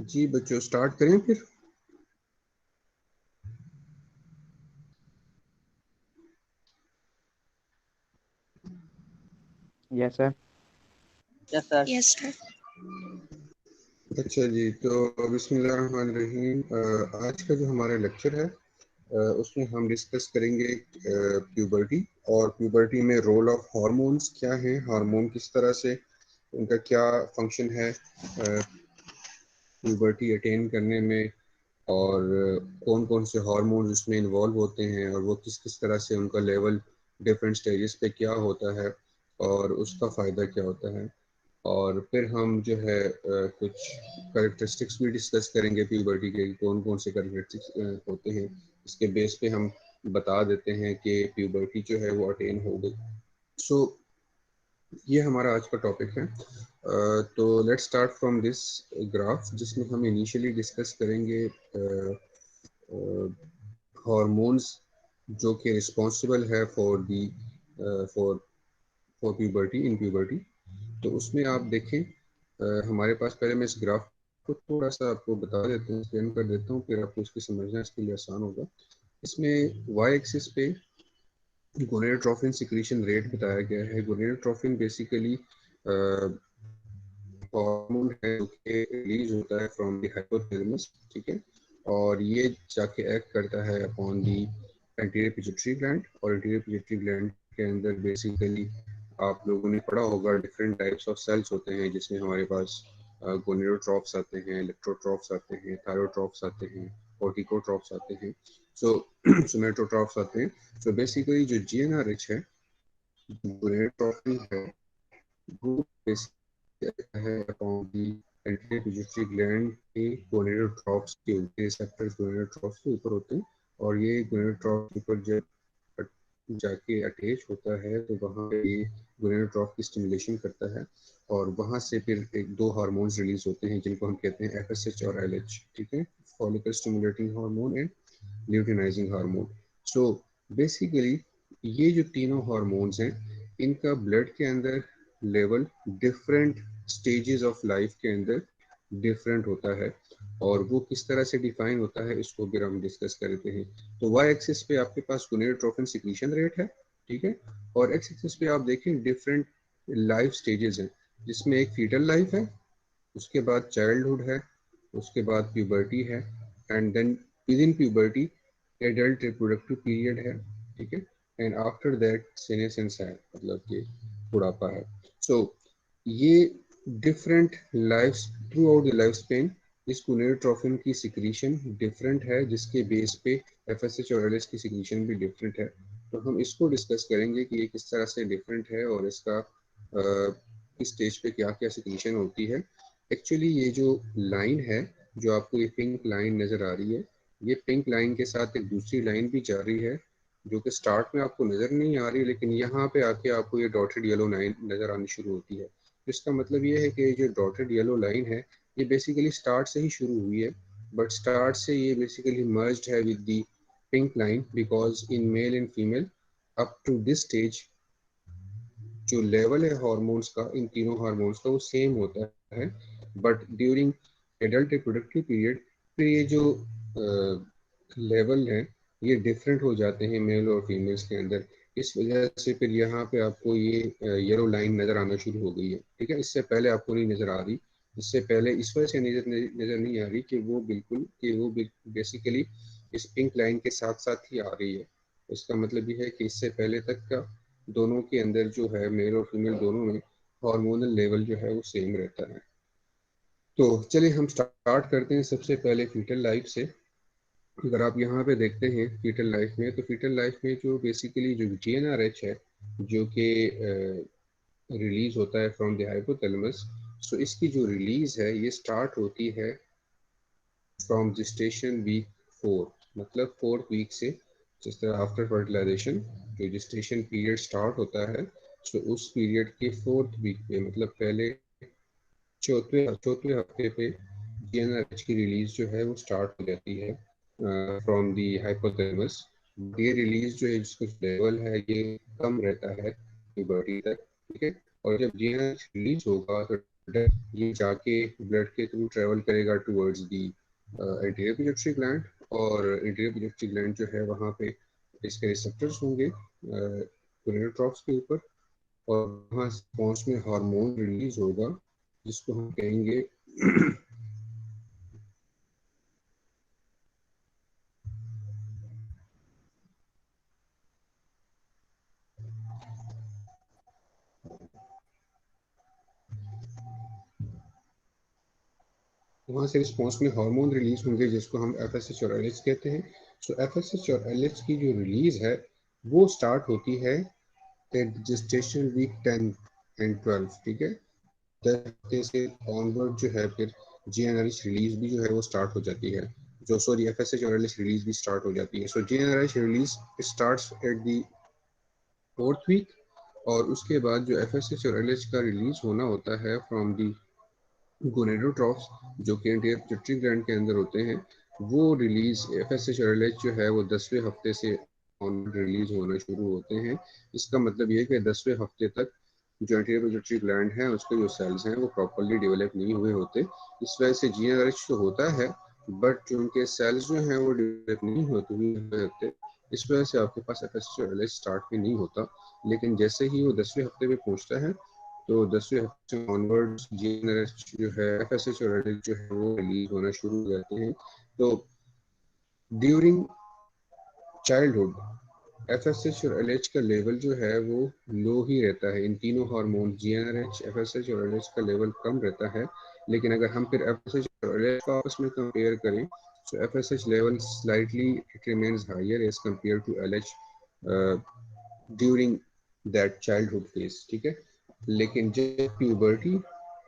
जी बच्चों, स्टार्ट करें फिर। Yes sir. Yes sir. Yes sir. अच्छा जी, तो बिस्मिल्लाहिर्रहमानिर्रहीम। आज का जो हमारा लेक्चर है उसमें हम डिस्कस करेंगे प्यूबर्टी, और प्यूबर्टी में रोल ऑफ हार्मोन्स क्या हैं, हार्मोन किस तरह से, उनका क्या फंक्शन है प्यूबर्टी अटेन करने में, और कौन कौन से हार्मोन्स इसमें इन्वॉल्व होते हैं, और वो किस किस तरह से उनका लेवल डिफरेंट स्टेजेस पे क्या होता है, और उसका फ़ायदा क्या होता है। और फिर हम जो है कुछ करेक्टरिस्टिक्स भी डिस्कस करेंगे प्यूबर्टी के, कौन कौन से करेक्टरिस्टिक्स होते हैं। इसके बेस पे हम बता देते हैं कि प्यूबर्टी जो है वो अटेन हो गई। सो ये हमारा आज का टॉपिक है। तो let's start from this graph, जिसमें हम इनिशियली डिस्कस करेंगे हार्मोन्स जो कि रिस्पॉन्सिबल है for the for for puberty, in puberty. तो उसमें आप देखें, हमारे पास, पहले मैं इस ग्राफ को थोड़ा सा आपको बता देता हूँ, एक्सप्लेन कर देता हूँ, फिर आपको इसकी समझना इसके लिए आसान होगा। इसमें वाई एक्सिस पे गोनेडोट्रोफिन सिक्रीशन रेट बताया गया है। गोनेडोट्रोफिन बेसिकली हार्मोन है जो कि रिलीज होता है फ्रॉम द हाइपोथैलेमस, ठीक है, और ये जाके एक्ट करता है upon the anterior pituitary gland. और एंटीरियर पिट्यूटरी ग्लैंड के अंदर बेसिकली आप लोगों ने पढ़ा होगा डिफरेंट टाइप्स ऑफ सेल्स होते हैं, जिसमें हमारे पास गोनेडोट्रॉफ्स आते हैं, इलेक्ट्रोट्रॉफ्स आते हैं, थायरोट्रॉफ्स आते हैं, कॉर्टिकोट्रॉफ्स आते हैं, सो सोमेटोट्रॉफ्स आते हैं। सो बेसिकली जो जीएनआर रिच है, गोनेडोट्रॉफिन है, वो है upon the anterior pituitary gland के गोनेडोट्रॉफ्स के ऊपर, रिसेप्टर्स गोनेडोट्रॉफ्स के ऊपर होते हैं, और ये गोनेडोट्रॉफ्स के ऊपर जब जाके अटैच होता है तो वहाँ पे ये गोनेडोट्रॉफ की स्टिमुलेशन करता है, और वहाँ से फिर एक दो हार्मोन्स रिलीज होते हैं जिनको हम कहते हैं एफएसएच और एलएच, ठीक है, follicle stimulating hormone and luteinizing hormone. So basically ये जो तीनों हार्मोन्स हैं, इनका ब्लड के अंदर level different stages of life के अंदर डिफरेंट होता है, और वो किस तरह से डिफाइन होता है इसको भी हम डिस्कस करते हैं। तो वाई एक्सिस पे आपके पास गोनेडोट्रोफिन सिक्रीशन रेट है, ठीक है, और एक्स एक्सिस पे आप देखें डिफरेंट लाइफ स्टेजेस हैं, जिसमें एक फीटल लाइफ है, उसके बाद चाइल्डहुड है, उसके बाद प्यूबर्टी है, and then within puberty adult reproductive period है, ठीक है, एंड आफ्टर दैट सीनेसेंस है, मतलब कि बुढ़ापा है। सो ये different life through out the life span इस गोनेडोट्रोफिन की सिक्रीशन डिफरेंट है, जिसके बेस पे एफएसएच और एलएच की सिक्रीशन भी डिफरेंट है। तो हम इसको डिस्कस करेंगे कि ये किस तरह से डिफरेंट है, और इसका इस स्टेज पे क्या क्या सिक्रीशन होती है। एक्चुअली ये जो लाइन है, जो आपको ये पिंक लाइन नज़र आ रही है, ये पिंक लाइन के साथ एक दूसरी लाइन भी जा रही है, जो कि स्टार्ट में आपको नज़र नहीं आ रही, लेकिन यहाँ पे आके आपको ये डॉटेड येलो लाइन नज़र आनी शुरू होती है। इसका मतलब ये है कि जो डॉटेड येलो लाइन है, ये बेसिकली स्टार्ट से ही शुरू हुई है, बट स्टार्ट से ये बेसिकली मर्ज्ड है with the pink line because in male and female up to this stage जो लेवल है हार्मोन्स का, इन तीनों हार्मोन्स का वो सेम होता है, but during adult reproductive period फिर ये जो लेवल है ये डिफरेंट हो जाते हैं मेल और फीमेल्स के अंदर। इस वजह से फिर यहाँ पे आपको ये येलो लाइन नज़र आना शुरू हो गई है, ठीक है। इससे पहले आपको नहीं नज़र आ रही, इससे पहले इस वजह से नज़र नहीं आ रही कि वो बेसिकली इस पिंक लाइन के साथ साथ ही आ रही है। इसका मतलब ये है कि इससे पहले तक का दोनों के अंदर जो है मेल और फीमेल दोनों में हार्मोनल लेवल जो है वो सेम रहता है। तो चलिए हम स्टार्ट करते हैं सबसे पहले फीटल लाइफ से। अगर आप यहाँ पे देखते हैं फीटल लाइफ में, तो फीटल लाइफ में जो बेसिकली जो GnRH है जो कि रिलीज होता है फ्रॉम द हाइपोथैलेमस, सो इसकी जो रिलीज है ये स्टार्ट होती है फ्रॉम जेस्टेशन वीक 4, मतलब 4th वीक से। जिस तरह आफ्टर फर्टिलाइजेशन जो जेस्टेशन पीरियड स्टार्ट होता है, सो उस पीरियड के 4th वीक पे, मतलब पहले चौथे हफ्ते पे GnRH की रिलीज जो है वो स्टार्ट हो जाती है फ्रॉम दी हाइपोथैलेमस। ये रिलीज जो है जिसका लेवल है ये कम रहता है प्यूबर्टी तक, ठीक है। और जब GnRH रिलीज होगा तो ये जाके ब्लड के थ्रू ट्रेवल करेगा towards the anterior pituitary gland, और एंटीरियर पिट्यूटरी ग्लैंड जो है वहाँ पे इसके रिसेप्टर्स होंगे गोनेडोट्रॉफ्स के ऊपर, और वहाँ रिस्पॉन्स में हार्मोन रिलीज होगा जिसको हम कहेंगे वहाँ से रिस्पॉन्स में हार्मोन रिलीज होंगे जिसको हम FSH और LH कहते हैं। सो FSH और LH की जो रिलीज है वो स्टार्ट होती है एट जेस्टेशन वीक 10 एंड 12, ठीक है। 10 हफ्ते से ऑनवर्ड जो है फिर GnRH रिलीज भी जो है वो स्टार्ट हो जाती है, जो सॉरी FSH और LH रिलीज भी स्टार्ट हो जाती है। So GnRH release starts at the 4th week, और उसके बाद जो FSH और LH का रिलीज होना होता है फ्रॉम दी गोनेडोट्रॉफ्स जो कि एंटीरियर पिट्यूटरी ग्लैंड के अंदर होते हैं, वो रिलीज FSH और LH जो है वो 10वें हफ्ते से ऑन रिलीज होना शुरू होते हैं। इसका मतलब ये है कि 10वें हफ्ते तक जो एंटीरियर पिट्यूटरी ग्लैंड है उसके जो सेल्स हैं वो प्रॉपर्ली डेवलप नहीं हुए होते। इस वजह से GnRH तो होता है, बट जो उनके सेल्स जो हैं वो डेवलप नहीं होते, इस वजह से आपके पास FSH और LH स्टार्ट भी नहीं होता। लेकिन जैसे ही वो 10वें हफ्ते में पहुंचता है तो 10वें हफ्ते ऑनवर्ड्स GnRH जो है FSH और LH जो है वो रिलीज होना शुरू हो जाते हैं। तो ड्यूरिंग चाइल्डहुड FSH और LH का लेवल जो है वो लो ही रहता है। इन तीनों हार्मोन GnRH, FSH और LH का लेवल कम रहता है। लेकिन अगर हम फिर FSH और LH को आपस में कंपेयर करें तो FSH level slightly it remains higher as compare to LH during that childhood phase, ठीक है। लेकिन जब प्यूबर्टी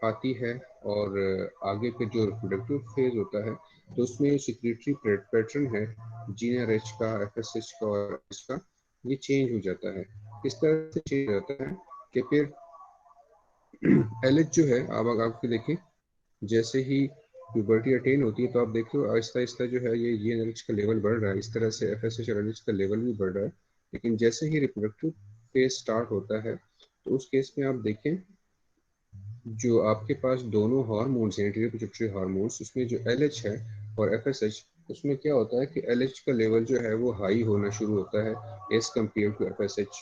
आती है और आगे फिर जो रिप्रोडक्टिव फेज होता है तो उसमें सिक्रेटरी पैटर्न है GnRH का, FSH का और इसका, ये चेंज हो जाता है। इस तरह से चेंज हो जाता है कि फिर LH जो है, अब आपके देखें जैसे ही प्यूबर्टी अटेन होती है तो आप देखते हो आहिस्ता आहिस्ता जो है ये GnRH का लेवल बढ़ रहा है, इस तरह से FSH और LH का लेवल भी बढ़ रहा है। लेकिन जैसे ही रिप्रोडक्टिव फेज स्टार्ट होता है तो उस केस में आप देखें जो आपके पास दोनों हार्मोन्स हैं एंटीरियर पिट्यूटरी हार्मोन्स, उसमें जो LH है और FSH, उसमें क्या होता है कि LH का लेवल जो है वो हाई होना शुरू होता है एज कम्पेयर टू FSH,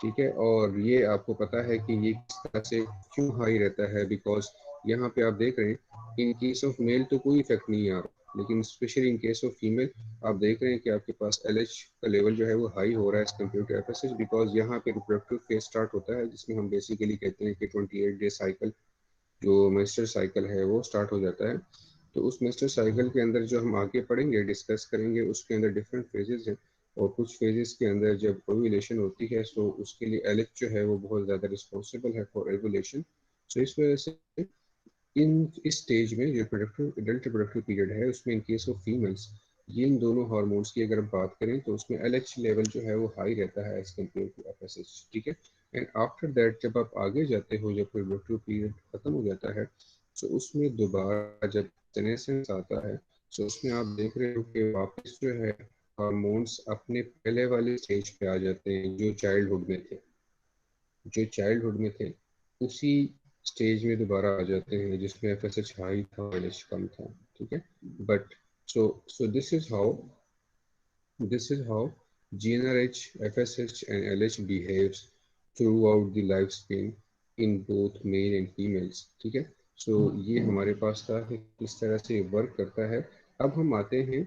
ठीक है। और ये आपको पता है कि ये किस तरह से क्यों हाई रहता है, बिकॉज यहाँ पे आप देख रहे हैं इन केस ऑफ मेल तो कोई इफेक्ट नहीं आ रहा, लेकिन specially in case of female आप देख रहे हैं कि आपके पास LH का लेवल जो है वो हाई हो रहा है as compare to FSH, because यहाँ पे रिप्रोडक्टिव फेज स्टार्ट होता है जिसमें हम बेसिकली कहते हैं कि 28 डे साइकिल जो मेंस्ट्रुअल साइकिल है वो स्टार्ट हो जाता है। तो उस मेंस्ट्रुअल साइकिल के अंदर जो हम आगे पढ़ेंगे डिस्कस करेंगे उसके अंदर डिफरेंट फेजेस हैं, और कुछ फेजेस के अंदर जब ओव्यूलेशन होती है तो उसके लिए LH जो है वो बहुत ज़्यादा रिस्पॉन्सिबल है फॉर ओव्यूलेशन। सो इस वजह से इस स्टेज में जो प्रोडक्टिव एडल्ट रिप्रोडक्टिव पीरियड है उसमें इन केस ऑफ फीमेल्स ये इन दोनों हार्मोन्स की अगर बात करें तो उसमें LH लेवल जो है वो हाई रहता है एज कम्पेयर टू FSH, ठीक है। एंड आफ्टर दैट जब आप आगे जाते हो, जब रिप्रोडक्टिव पीरियड खत्म हो जाता है तो उसमें दोबारा जब सेनेसेंस आता है सो उसमें आप देख रहे हो कि वापस जो है हार्मोन्स अपने पहले वाले स्टेज पे आ जाते हैं जो चाइल्डहुड में थे, जो चाइल्डहुड में थे उसी स्टेज में दोबारा आ जाते हैं जिसमें एफएसएच हाई था और एलएच कम था, ठीक है। But so so this is how GnRH, FSH and LH behaves throughout the lifespan in both male and females, ठीक है। सो ये हमारे पास था कि किस तरह से वर्क करता है। अब हम आते हैं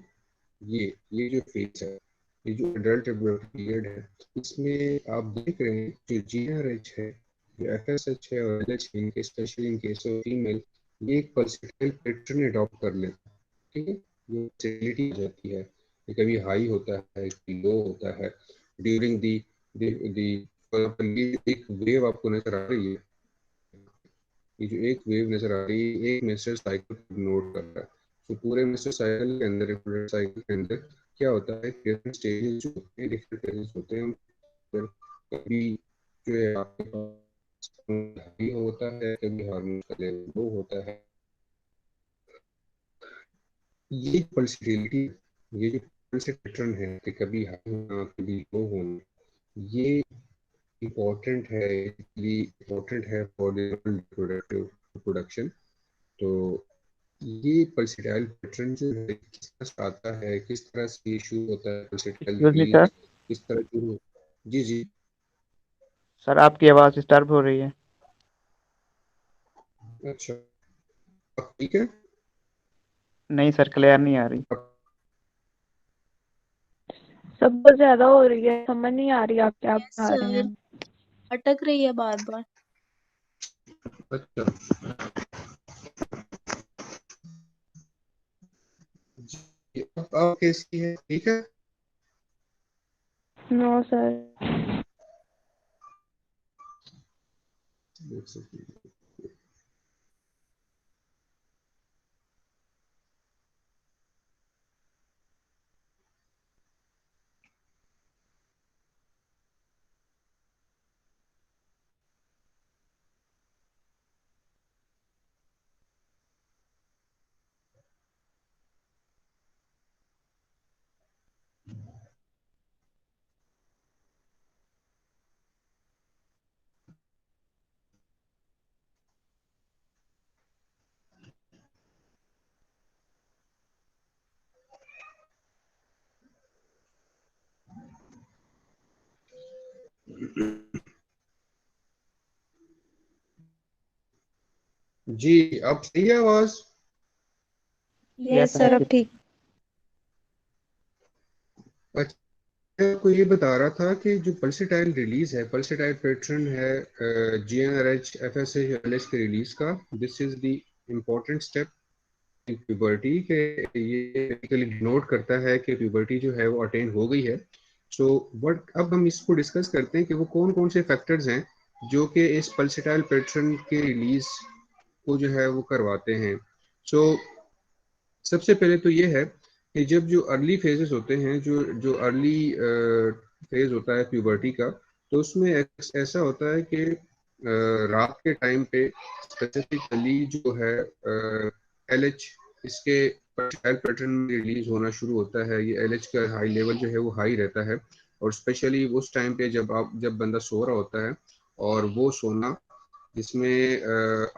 ये जो फेज है, ये जो एडल्ट पीरियड है, इसमें आप देख रहे हैं जो GnRH है, जो FSH है और LH है, इनके specially in case of female, ये एक पल्सेटाइल पैटर्न अडॉप्ट कर लेते हैं, ठीक है। ये स्टेबिलिटी हो जाती है, ये कभी हाई होता है कभी लो होता है ड्यूरिंग दी ये एक वेव आपको नजर आ रही है, ये जो एक वेव नजर आ रही है एक मेंस्ट्रुअल साइकिल नोट कर रहा है। तो पूरे मेंस्ट्रुअल साइकिल के अंदर, रिप्रोडक्टिव साइकिल के अंदर क्या होता है, डिफरेंट स्टेजेस जो होते हैं, डिफरेंट फेजेस होते हैं। फिर कभी जो है आपके पास हाई होता है, कभी हार्मोन का लेवल लो होता है। ये पल्सेटिलिटी, ये जो पल्स पैटर्न है कि कभी हाई होना कभी लो होना, ये इम्पोर्टेंट है, इम्पोर्टेंट है फॉर द रिप्रोडक्टिव प्रोडक्शन। तो ये पल्सेटाइल पैटर्न जो है किस तरह से आता है, किस तरह से इशू होता है pulsatile excuse me sir. Release, किस तरह शुरू। जी जी। सर आपकी आवाज़ डिस्टर्ब हो रही है। अच्छा, अब ठीक है। नहीं सर, क्लियर नहीं आ रही। अब सब बहुत ज्यादा हो रही है, समझ नहीं आ रही आप क्या बता रहे सर, हैं। अटक रही है बार बार। अच्छा जी, अब कैसी है, ठीक है। No sir. देख सकते हैं। जी अब सही है आवाज। यस सर, अब ठीक। अच्छा, मैं आपको ये बता रहा था कि जो पल्सेटाइल रिलीज है, पल्सेटाइल पैटर्न है GnRH FSH LH के रिलीज का, this is the important step in puberty के। ये बेसिकली डिनोट करता है कि प्यूबर्टी जो है वो अटेन हो गई है। सो व्हाट, अब हम इसको डिस्कस करते हैं कि वो कौन कौन से फैक्टर्स हैं जो कि इस पल्सेटाइल पैटर्न के रिलीज को जो है वो करवाते हैं। सो सबसे पहले तो ये है कि जब जो अर्ली फेजेस होते हैं, जो जो अर्ली फेज होता है प्यूबर्टी का, तो उसमें ऐसा होता है कि रात के टाइम पे स्पेसिफिकली जो है एलएच इसके फर्टाइल पैटर्न में रिलीज होना शुरू होता है। ये एलएच का हाई लेवल जो है वो हाई रहता है, और स्पेशली उस टाइम पे जब बंदा सो रहा होता है, और वो सोना जिसमें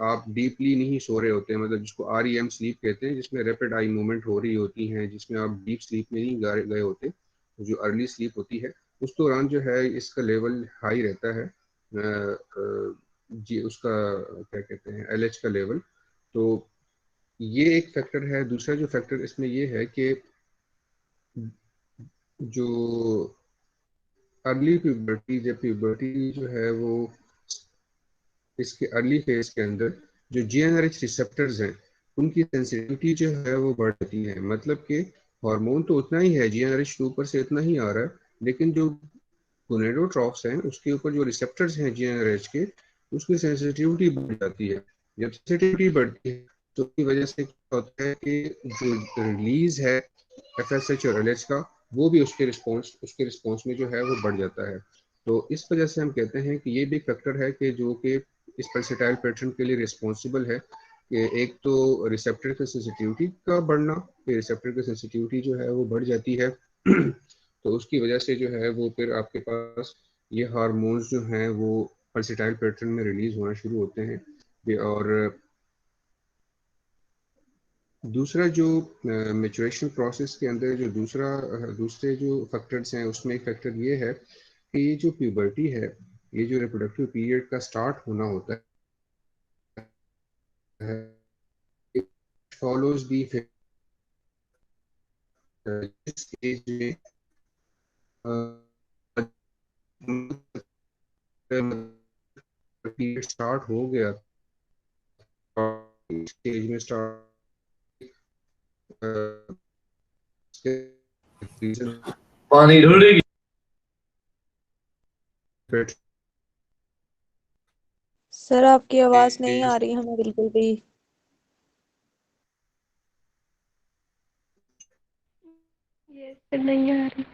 आप डीपली नहीं सो रहे होते हैं, मतलब जिसको REM स्लीप कहते हैं, जिसमें रैपिड आई मूवमेंट हो रही होती हैं, जिसमें आप डीप स्लीप में नहीं गए होते, जो अर्ली स्लीप होती है, उस दौरान जो है इसका लेवल हाई रहता है। जी उसका क्या कहते हैं, LH का लेवल। तो ये एक फैक्टर है। दूसरा जो फैक्टर इसमें ये है कि जो अर्ली प्यूबर्टी, जब प्यूबर्टी जो है वो इसके अर्ली फेज के अंदर जो GnRH रिसेप्टर्स हैं उनकी सेंसिटिविटी जो है वो बढ़ जाती है। मतलब कि हार्मोन तो उतना ही है, GnRH के ऊपर से इतना ही आ रहा है, लेकिन जो गोनेडोट्रॉफ्स हैं उसके ऊपर जो रिसेप्टर्स हैं GnRH के, उसकी सेंसिटिविटी बढ़ जाती है। जब सेंसिटिविटी बढ़ती है तो की वजह से क्या होता है कि जो रिलीज है FSH और LH का, वो भी उसके रिस्पॉन्स में जो है वो बढ़ जाता है। तो इस वजह से हम कहते हैं कि ये भी फैक्टर है कि जो कि इस पल्सेटाइल पैटर्न के लिए रिस्पॉन्सिबल है। कि एक तो रिसेप्टर की सेंसिटिविटी का बढ़ना, कि रिसेप्टर की सेंसिटिविटी जो है वो बढ़ जाती है तो उसकी वजह से जो है वो फिर आपके पास ये हार्मोन्स जो हैं वो पल्सिटाइल पैटर्न में रिलीज होना शुरू होते हैं। और दूसरा जो मेचुरेशन प्रोसेस के अंदर जो दूसरे जो फैक्टर्स हैं, उसमें एक फैक्टर ये है कि ये जो प्यूबर्टी है, ये जो रिप्रोडक्टिव पीरियड का स्टार्ट होना होता है, फॉलोज दी जिस एज में पीरियड स्टार्ट हो गया, स्टेज में स्टार्ट रीजन पानी ढूंढेगी। सर आपकी आवाज नहीं आ रही हमें बिल्कुल भी। ये फिर नहीं आ रही।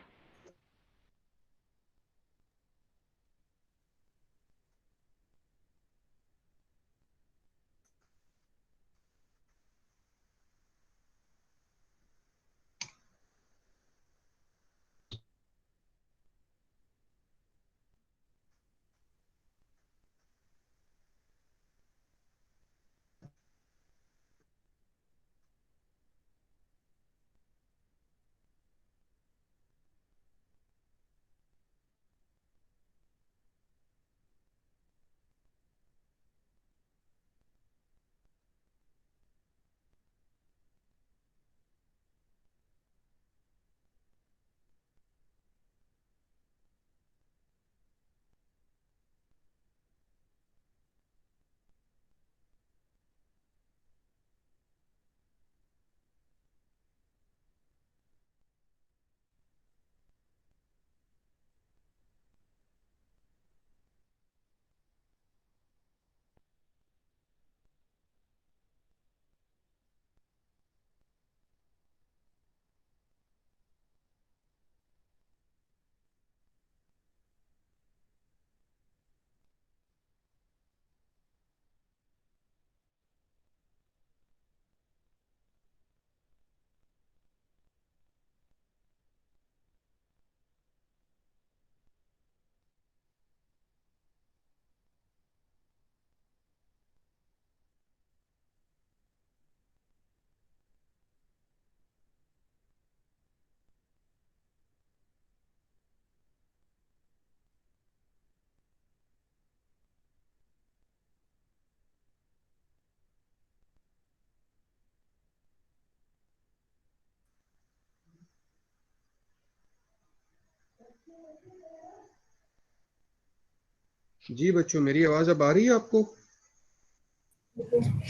जी बच्चों, मेरी आवाज अब आ रही है आपको?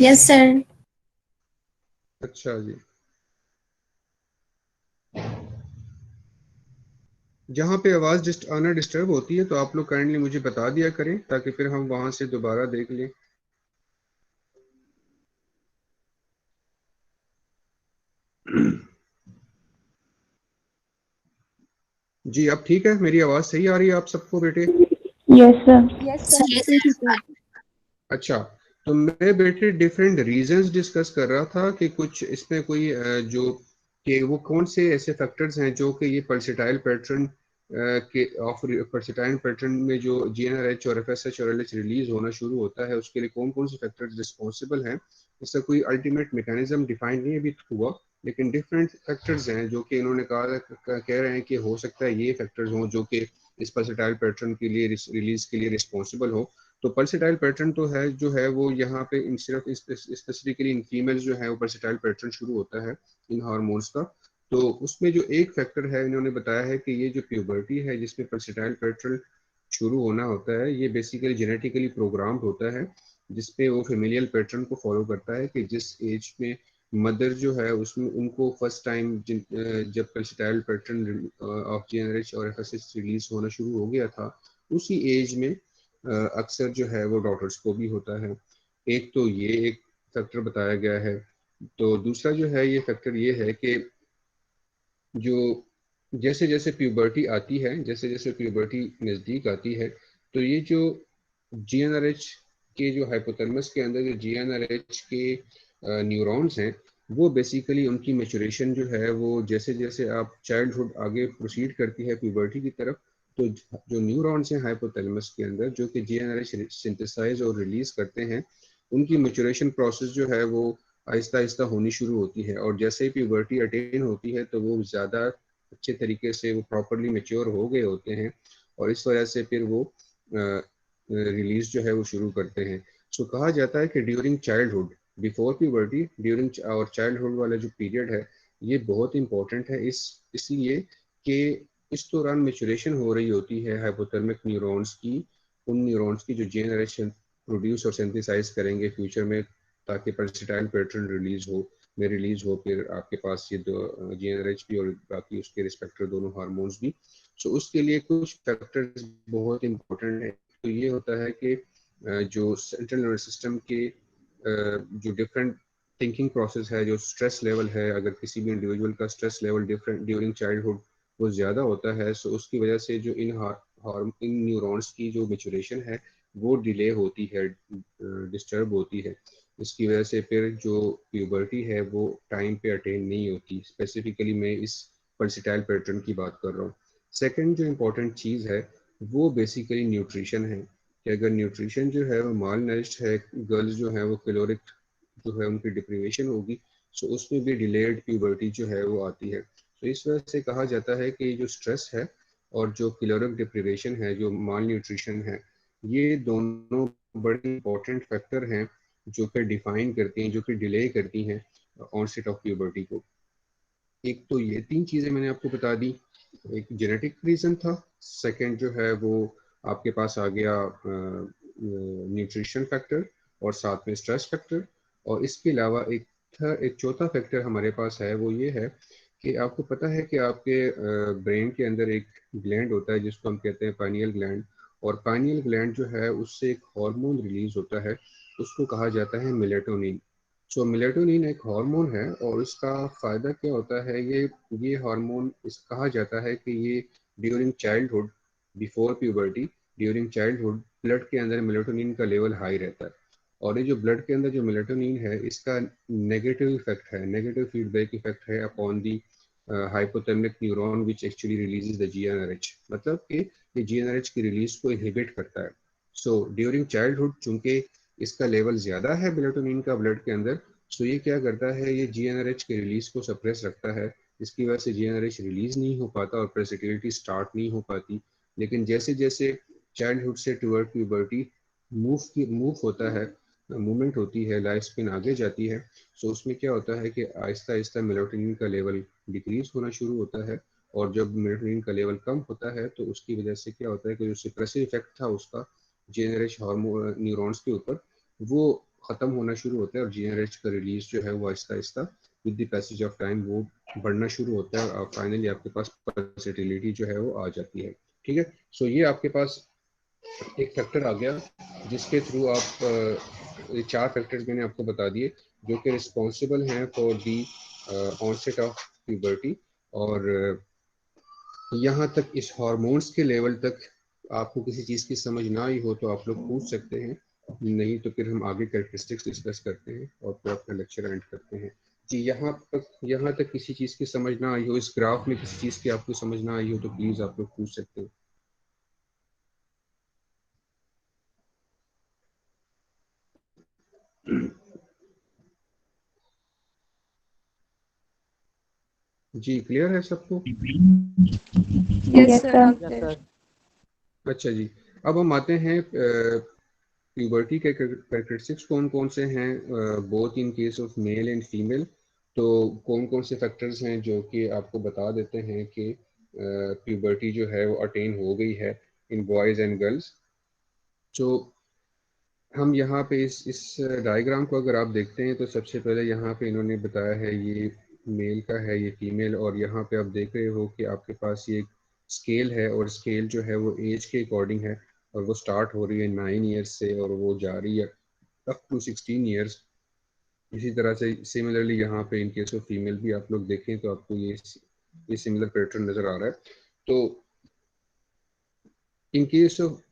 Yes sir. अच्छा जी। जहाँ पे आवाज आना डिस्टर्ब होती है तो आप लोग काइंडली मुझे बता दिया करें, ताकि फिर हम वहां से दोबारा देख लें। जी अब ठीक है, मेरी आवाज सही आ रही है आप सबको बेटे? Yes sir. यस सर बिल्कुल ठीक है। अच्छा, तो मैं बेटे डिफरेंट रीजंस डिस्कस कर रहा था कि कुछ इसमें कोई जो कि वो कौन से ऐसे फैक्टर्स हैं जो कि ये पल्सेटाइल पैटर्न के ऑफ पल्सेटाइल पैटर्न में जो जीएनआरएच और एफएसएच और एलएच रिलीज होना शुरू होता है, उसके लिए कौन कौन से फैक्टर्स रिस्पॉन्सिबल हैं। इसका कोई अल्टीमेट मैकेनिज्म डिफाइन नहीं अभी हुआ, लेकिन डिफरेंट फैक्टर्स हैं जो कि इन्होंने कह रहे हैं कि हो सकता है ये फैक्टर्स हों जो कि इस पल्सेटाइल पैटर्न के लिए रिलीज के लिए रिस्पॉन्सिबल हो। तो पल्सेटाइल पैटर्न तो है जो है वो यहाँ पे सिर्फ स्पेसिफिकली इन फीमेल्स जो है वो पल्सेटाइल पैटर्न शुरू होता है इन हार्मोन्स का। तो उसमें जो एक फैक्टर है इन्होंने बताया है कि ये जो प्यूबर्टी है जिसमें पल्सेटाइल पैटर्न शुरू होना होता है, ये बेसिकली जेनेटिकली प्रोग्राम्ड होता है, जिसपे वो फेमिलियल पैटर्न को फॉलो करता है कि जिस एज में मदर जो है उसमें उनको फर्स्ट टाइम जब पल्सेटाइल पैटर्न ऑफ जीएनआरएच और एफएसएच रिलीज होना शुरू हो गया था, उसी एज में अक्सर जो है वो डॉटर्स को भी होता है। एक तो ये एक फैक्टर बताया गया है। तो दूसरा जो है ये फैक्टर ये है कि जो जैसे जैसे प्यूबर्टी आती है, जैसे जैसे प्यूबर्टी नज़दीक आती है, तो ये जो जीएनआरएच कि जो हाइपोथैलेमस के अंदर जो GnRH के न्यूरॉन्स हैं वो बेसिकली उनकी मैच्योरेशन जो है वो जैसे जैसे आप चाइल्डहुड आगे प्रोसीड करती है प्यूबर्टी की तरफ, तो जो न्यूरॉन्स हैं हाइपोथैलेमस के अंदर जो कि GnRH सिंथेसाइज और रिलीज करते हैं, उनकी मैच्योरेशन प्रोसेस जो है वो आहिस्ता आहिस्ता होनी शुरू होती है। और जैसे ही प्यूबर्टी अटेन होती है तो वो ज़्यादा अच्छे तरीके से वो प्रॉपरली मेच्योर हो गए होते हैं और इस वजह से फिर वो रिलीज जो है वो शुरू करते हैं। सो कहा जाता है कि during childhood, before puberty, during और चाइल्डहुड वाला जो पीरियड है ये बहुत इंपॉर्टेंट है इसलिए कि इस दौरान मेचुरेशन हो रही होती है हाइपोथैलेमिक न्यूरॉन्स की, उन न्यूरॉन्स की जो जेनरेशन प्रोड्यूस और सिंथेसाइज करेंगे फ्यूचर में, ताकि पल्सेटाइल पैटर्न रिलीज हो फिर आपके पास ये दो GnRH भी और बाकी उसके रिस्पेक्टर दोनों हार्मोन्स भी। सो उसके लिए कुछ फैक्टर्स बहुत इंपॉर्टेंट है। तो ये होता है कि जो सेंट्रल नर्वस सिस्टम के जो डिफरेंट थिंकिंग प्रोसेस है, जो स्ट्रेस लेवल है, अगर किसी भी इंडिविजुअल का stress level different during childhood वो ज़्यादा होता है, सो उसकी वजह से जो इन न्यूरॉन्स की जो मेचुरेशन है वो डिले होती है, डिस्टर्ब होती है। इसकी वजह से फिर जो प्यूबर्टी है वो टाइम पे अटेन नहीं होती। स्पेसिफिकली मैं इस पल्सेटाइल पैटर्न की बात कर रहा हूँ। सेकंड जो इम्पोर्टेंट चीज़ है वो बेसिकली न्यूट्रिशन है, कि अगर न्यूट्रिशन जो है वो माल नरिश्ड है, गर्ल्स जो है वो कैलोरिक जो है उनकी डिप्रीवेशन होगी, सो उसमें भी डिलेड प्यूबर्टी जो है वो आती है। तो इस वजह से कहा जाता है कि जो स्ट्रेस है और जो कैलोरिक डिप्रीवेशन है, जो माल न्यूट्रिशन है, ये दोनों बड़े इंपॉर्टेंट फैक्टर हैं जो कि डिफाइन करती हैं, जो कि डिले करती हैं ऑनसेट ऑफ प्यूबर्टी को। एक तो ये तीन चीज़ें मैंने आपको बता दी, एक जेनेटिक रीज़न था, सेकंड जो है वो आपके पास आ गया न्यूट्रिशन फैक्टर और साथ में स्ट्रेस फैक्टर, और इसके अलावा एक चौथा फैक्टर हमारे पास है, वो ये है कि आपको पता है कि आपके ब्रेन के अंदर एक ग्लैंड होता है जिसको हम कहते हैं पाइनियल ग्लैंड, और पाइनियल ग्लैंड जो है उससे एक हार्मोन रिलीज होता है, उसको कहा जाता है मेलेटोनिन। सो मेलेटोनिन एक हार्मोन है और इसका फ़ायदा क्या होता है, ये हार्मोन इस कहा जाता है कि ये during childhood, before puberty, during childhood blood के अंदर मेलेटोनिन का लेवल हाई रहता है। और ये जो ब्लड के अंदर जो मेलेटोनिन है इसका नेगेटिव इफेक्ट है, नेगेटिव फीडबैक इफेक्ट है upon the hypothalamic neuron which actually releases the GnRH, मतलब कि ये GnRH की रिलीज को इनहिबिट करता है। सो ड्यूरिंग चाइल्डहुड चूंकि इसका लेवल ज़्यादा है मेलेटोनिन का ब्लड के अंदर, सो ये क्या करता है, ये GnRH के रिलीज को सप्रेस रखता है, इसकी वजह से GnRH रिलीज नहीं हो पाता और प्रेसिटिलिटी स्टार्ट नहीं हो पाती। लेकिन जैसे जैसे चाइल्डहुड से टुवर्ड प्यूबर्टी मूव होता है, मूवमेंट होती है, लाइफ स्पेन आगे जाती है, सो उसमें क्या होता है कि आहिस्ता आहिस्ता मेलेटोनिन का लेवल डिक्रीज होना शुरू होता है, और जब मेलेटोनिन का लेवल कम होता है तो उसकी वजह से क्या होता है कि जो सिप्रेसिव इफेक्ट था उसका GnRH हार्मोन न्यूरॉन्स के ऊपर, वो ख़त्म होना शुरू होता है और GnRH का रिलीज जो है वो Aahista Aahista with the passage of time वो बढ़ना शुरू होता है और फाइनली आपके पास फर्टिलिटी जो है वो आ जाती है। ठीक है, सो ये आपके पास एक फैक्टर आ गया जिसके थ्रू आप ये चार फैक्टर्स मैंने आपको बता दिए जो कि रिस्पॉन्सिबल हैं for the onset of puberty. और यहाँ तक इस हार्मोन्स के लेवल तक आपको किसी चीज़ की समझ ना आई हो तो आप लोग पूछ सकते हैं, नहीं तो फिर हम आगे कैरेक्टरिस्टिक्स डिस्कस करते हैं और फिर अपना लेक्चर एंड करते हैं। जी, यहाँ तक किसी चीज़ की समझ ना आई हो, इस ग्राफ में किसी चीज़ की आपको समझ ना आई हो तो प्लीज़ आप लोग पूछ सकते हैं। जी, क्लियर है सबको? Yes sir sir. आप यस clear। सर। अच्छा जी, अब हम आते हैं प्यूबर्टी के कैरेक्टरिस्टिक्स कौन कौन से हैं both in case of mail and female. तो कौन कौन से फैक्टर्स हैं जो कि आपको बता देते हैं कि प्यूबर्टी जो है वो अटेन हो गई है इन बॉयज़ एंड गर्ल्स। तो हम यहाँ पे इस डायग्राम को अगर आप देखते हैं तो सबसे पहले यहाँ पे इन्होंने बताया है ये मेल का है, ये फीमेल, और यहाँ पे आप देख रहे हो कि आपके पास ये स्केल है और स्केल जो है वो एज के अकॉर्डिंग है और वो स्टार्ट हो रही है 9 ईयर्स से और वो जा रही है अप टू 16 ईयर्स। इसी तरह से सिमिलरली यहाँ पे इन केस ऑफ फीमेल भी आप लोग देखें तो आपको ये सिमिलर पैटर्न नज़र आ रहा है। तो इन केस ऑफ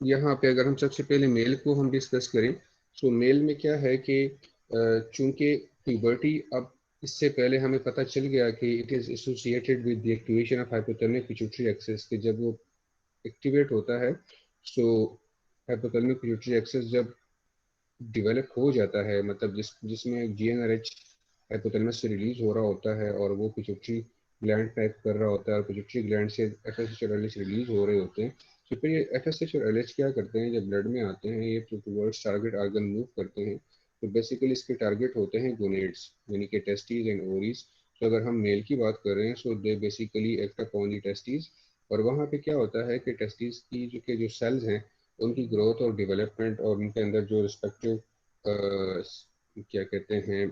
यहाँ पे अगर हम सबसे पहले मेल को हम डिस्कस करें, तो मेल में क्या है कि चूंकि प्यूबर्टी, अब इससे पहले हमें पता चल गया कि it is associated with the activation of hypothalamic pituitary axis, कि जब वो एक्टिवेट होता है, सो हाइपोथैलेमिक पिट्यूटरी एक्सेस जब डेवलप हो जाता है, मतलब जिसमें जीएनआरएच हाइपोथैलेमस से रिलीज हो रहा होता है और वो पिट्यूटरी ग्लैंड पैक कर रहा होता है, और पिट्यूटरी ग्लैंड से एफएसएच और एलएच रिलीज हो रहे होते हैं। तो फिर ये एफएसएच और एलएच क्या करते हैं, जब ब्लड में आते हैं, ये टूवर्ड्स टारगेट आर्गन मूव करते हैं। तो बेसिकली इसके टारगेट होते हैं गोनेड्स, यानी कि टेस्टीज एंड ओवरीज। तो अगर हम मेल की बात कर रहे हैं, so they basically act upon the testes. और वहाँ पे क्या होता है कि टेस्टीज की जो सेल्स हैं, उनकी ग्रोथ और डेवलपमेंट और उनके अंदर जो रिस्पेक्टिव क्या कहते हैं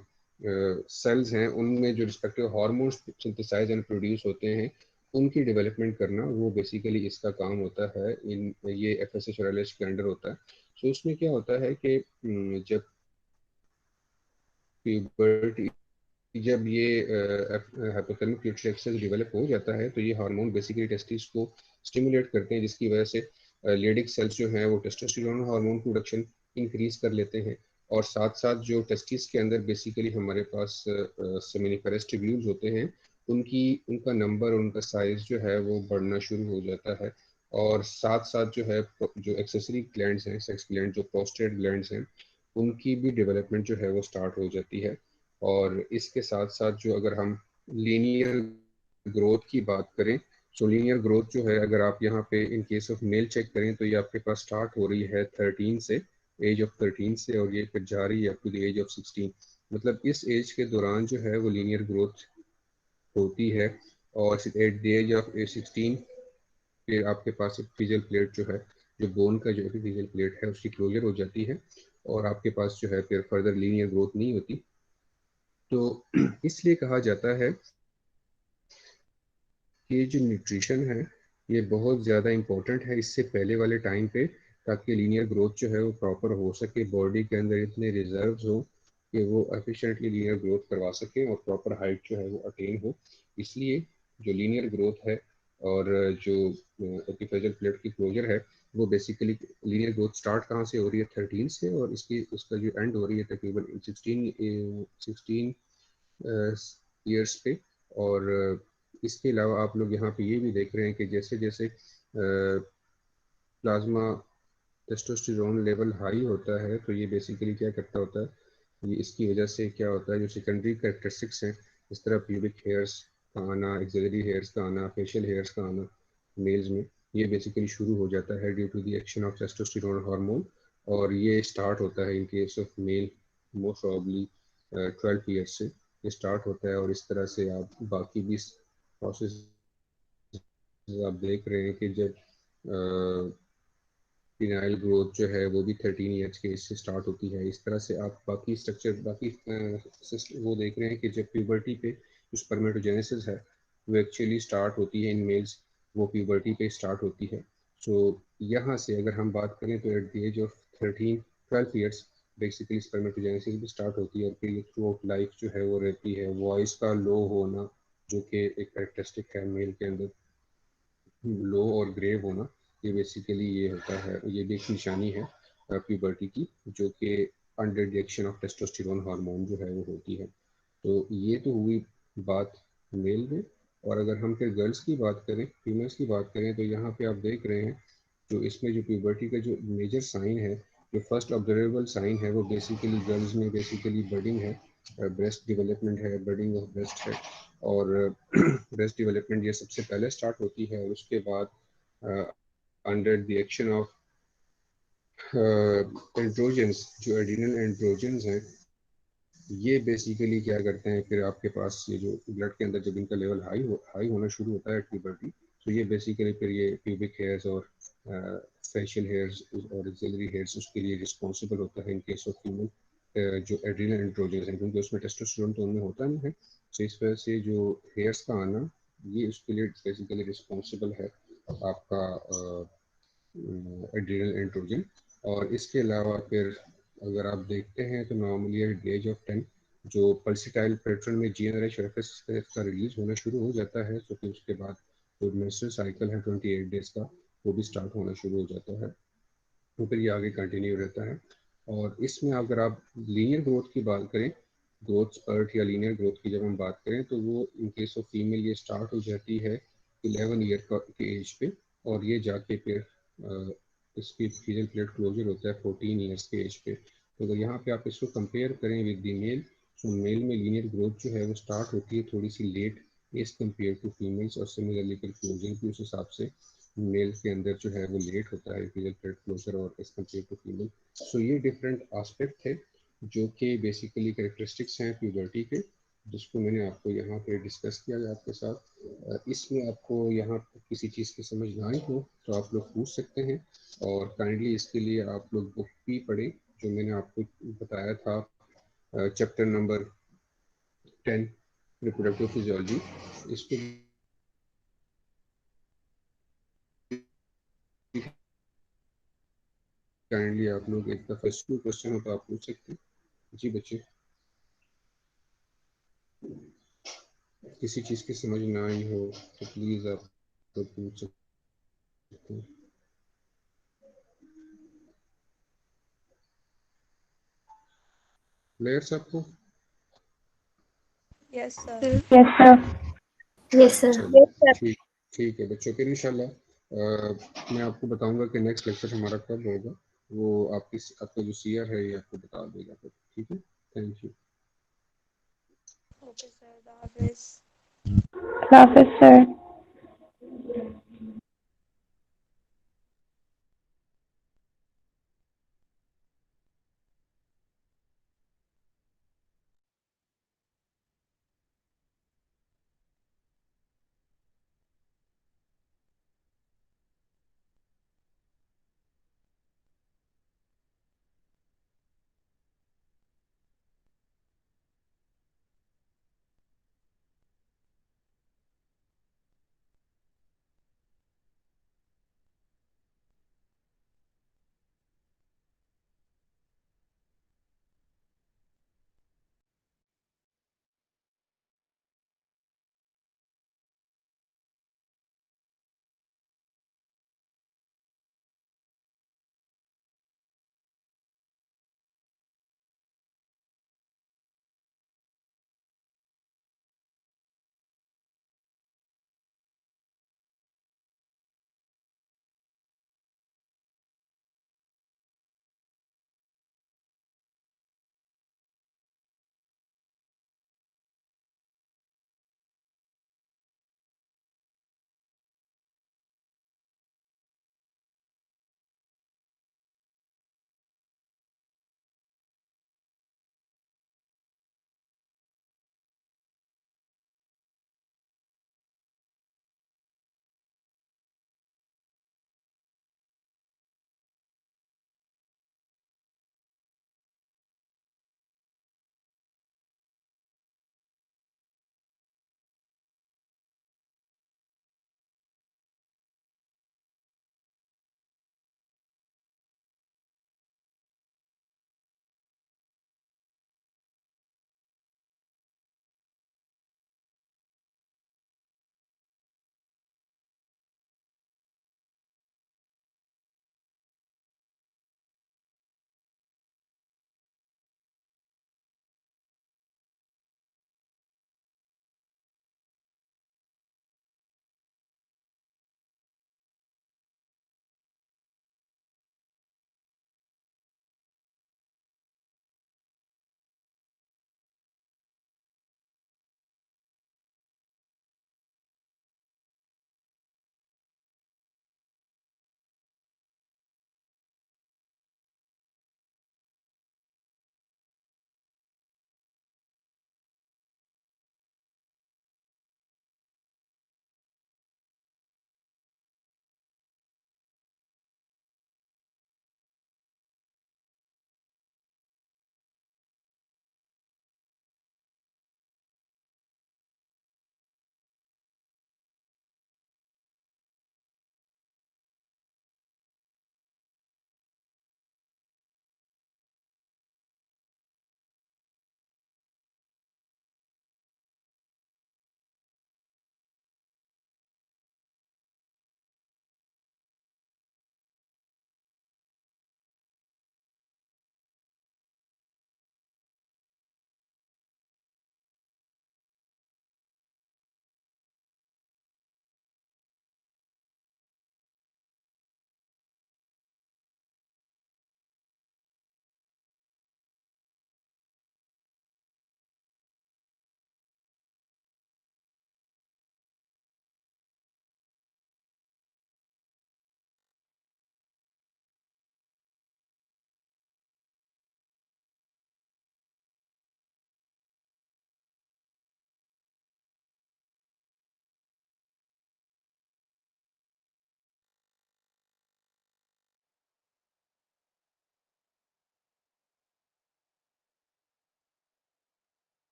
सेल्स हैं, उनमें जो respective hormones synthesize and produce होते हैं, उनकी डेवलपमेंट करना, वो बेसिकली इसका काम होता है। इन ये एफएसएच और एलएच के अंडर होता है। सो इसमें क्या होता है कि जब प्यूबर्टी, जब ये हाइपोथैलेमिक पिट्यूटरी एक्सेस डेवलप हो जाता है, तो ये हार्मोन बेसिकली टेस्टिस को स्टिमुलेट करते हैं, जिसकी वजह से लेडिक सेल्स जो हैं वो टेस्टोस्टेरोन हार्मोन प्रोडक्शन इंक्रीज कर लेते हैं। और साथ साथ जो टेस्टिस के अंदर बेसिकली हमारे पास सेमिनिफेरस ट्यूब्यूल्स होते हैं, उनका नंबर, उनका साइज जो है वो बढ़ना शुरू हो जाता है। और साथ साथ जो है, जो एक्सेसरी ग्लैंड्स हैं, सेक्स ग्लैंड, जो प्रोस्टेट ग्लैंड्स हैं, उनकी भी डेवलपमेंट जो है वो स्टार्ट हो जाती है। और इसके साथ साथ जो अगर हम लीनियर ग्रोथ की बात करें, तो लीनियर ग्रोथ जो है, अगर आप यहाँ पे in case of male check करें, तो ये आपके पास स्टार्ट हो रही है 13 से, एज ऑफ 13 से, और ये फिर जा रही है up to the age of 16। मतलब इस एज के दौरान जो है वो लीनियर ग्रोथ होती है। और एट द एज ऑफ 16 फिर आपके पास एपिफिजियल प्लेट जो है, जो बोन का जो एपिफिजियल प्लेट है, उसकी क्लोजर हो जाती है, और आपके पास जो है फिर फर्दर लीनियर ग्रोथ नहीं होती। तो इसलिए कहा जाता है कि जो न्यूट्रिशन है, ये बहुत ज़्यादा इम्पोर्टेंट है इससे पहले वाले टाइम पे, ताकि लीनियर ग्रोथ जो है वो प्रॉपर हो सके, बॉडी के अंदर इतने रिजर्व्स हो कि वो एफिशिएंटली लीनियर ग्रोथ करवा सके और प्रॉपर हाइट जो है वो अटेन हो। इसलिए जो लीनियर ग्रोथ है और जो एपिफिजियल प्लेट की क्लोजर है, वो बेसिकली लीनियर ग्रोथ स्टार्ट कहाँ से हो रही है, 13 से, और उसका जो एंड हो रही है तकरीबन 16 ईयर्स पे। और इसके अलावा आप लोग यहाँ पे ये भी देख रहे हैं कि जैसे जैसे प्लाज्मा टेस्टोस्टेरोन लेवल हाई होता है, तो ये बेसिकली क्या करता होता है, ये इसकी वजह से क्या होता है, जो सेकेंडरी कैरेक्टरिस्टिक्स हैं, इस तरह प्यूबिक हेयर्स का आना, एक्सिलरी हेयर्स का आना, फेशियल हेयर्स का आना मेल्स में, ये बेसिकली शुरू हो जाता है due to the action of testosterone hormone. और ये स्टार्ट होता है in case of male most probably 12 years से ये स्टार्ट होता है। और इस तरह से आप बाकी भी प्रोसेस आप देख रहे हैं कि जब फिनाइल ग्रोथ जो है वो भी 13 ईयर्स के इससे स्टार्ट होती है। इस तरह से आप बाकी स्ट्रक्चर, बाकी वो देख रहे हैं कि जब प्यूबर्टी पे जो स्पर्मेटोजेनेसिस है वो एक्चुअली स्टार्ट होती है इन मेल्स, वो प्यूबर्टी पे स्टार्ट होती है। सो यहाँ से अगर हम बात करें, तो at the age of 12 years basically spermatogenesis भी स्टार्ट होती है, और फिर ये थ्रू आउट लाइफ जो है वो रहती है। वॉइस का लो होना, जो कि एक कैरेक्टरिस्टिक है मेल के अंदर, लो और ग्रे होना, ये बेसिकली ये होता है, ये भी एक निशानी है प्यूबर्टी की, जो कि under direction of testosterone hormone जो है वो होती है। तो ये तो हुई बात मेल में। और अगर हम फिर गर्ल्स की बात करें, फीमेल्स की बात करें, तो यहाँ पे आप देख रहे हैं जो इसमें जो प्यूबर्टी का जो मेजर साइन है, जो फर्स्ट ऑब्जर्वेबल साइन है, वो बेसिकली गर्ल्स में बेसिकली बडिंग है, ब्रेस्ट डेवलपमेंट है, बडिंग ऑफ ब्रेस्ट है। और ब्रेस्ट डेवलपमेंट ये सबसे पहले स्टार्ट होती है, और उसके बाद under the action of androgens, जो एड्रिनल एंड्रोजन्स हैं, ये बेसिकली क्या करते हैं, फिर आपके पास ये जो ब्लड के अंदर जब इनका लेवल हाई होना शुरू होता है प्यूबर्टी, तो ये बेसिकली फिर ये प्यूबिक हेयर्स और फेशियल हेयर्स और एक्सिलरी हेयर्स उसके लिए रिस्पॉन्सिबल होता है इन केस ऑफ फीमेल, जो एड्रिनल एंड्रोजन्स हैं, क्योंकि उसमें टेस्टोस्टेरोन तो उनमें होता नहीं है। तो इस वजह से जो हेयर्स का आना, ये उसके लिए बेसिकली रिस्पॉन्सिबल है आपका एड्रिनल एंड्रोजन। और इसके अलावा फिर अगर आप देखते हैं, तो normally at the age of 10 जो पल्सिटाइल पैटर्न में जीएनआरएच और एफएसएच का रिलीज होना शुरू हो जाता है, तो फिर उसके बाद जो मेंस्ट्रुअल साइकिल है 28 डेज का, वो भी स्टार्ट होना शुरू हो जाता है। तो फिर ये आगे कंटिन्यू रहता है। और इसमें अगर आप लीनियर ग्रोथ की बात करें, ग्रोथ स्पर्ट या लीनियर ग्रोथ की जब हम बात करें तो वो इन केस ऑफ फीमेल ये स्टार्ट हो जाती है 11 ईयर के एज पे, और ये जाके फिर इसकी फीजल प्लेट क्लोजर होता है 14 ईयर्स के एज पे। तो अगर यहाँ पे आप इसको कंपेयर करें विद द मेल, तो मेल में लीनियर ग्रोथ जो है वो स्टार्ट होती है थोड़ी सी late as compare to females, और सिमिलरली फिर क्लोजर भी उस हिसाब से मेल के अंदर जो है वो लेट होता है फीजल प्लेट क्लोजर और एज कम्पेयर टू फीमेल। सो ये डिफरेंट आस्पेक्ट है जो कि बेसिकली कैरेक्टरिस्टिक्स हैं प्यूबर्टी के, जिसको मैंने आपको यहाँ पे डिस्कस किया है आपके साथ। इसमें आपको यहाँ किसी चीज़ की समझ ना आई हो तो आप लोग पूछ सकते हैं, और काइंडली इसके लिए आप लोग बुक भी पढ़ें जो मैंने आपको बताया था, चैप्टर नंबर 10 रिप्रोडक्टिव फिजियोलॉजी। इसको काइंडली आप लोग एक दफ़ा इसको क्वेश्चन हो तो आप पूछ सकते हैं। जी बच्चे, किसी चीज़ की समझ ना आई हो तो प्लीज़ आप तो पूछ सकते हैं। क्लियर सबको? Yes sir. Yes sir. Yes sir. चलिए ठीक ठीक है बच्चों, फिर इंशाल्लाह मैं आपको बताऊंगा कि नेक्स्ट लेक्चर हमारा कब होगा, वो आपका जो सीआर है ये आपको बता देगा फिर। ठीक है, थैंक यू। ओके सर, खुदा हाफिज। अल्लाह हाफिज़ सर।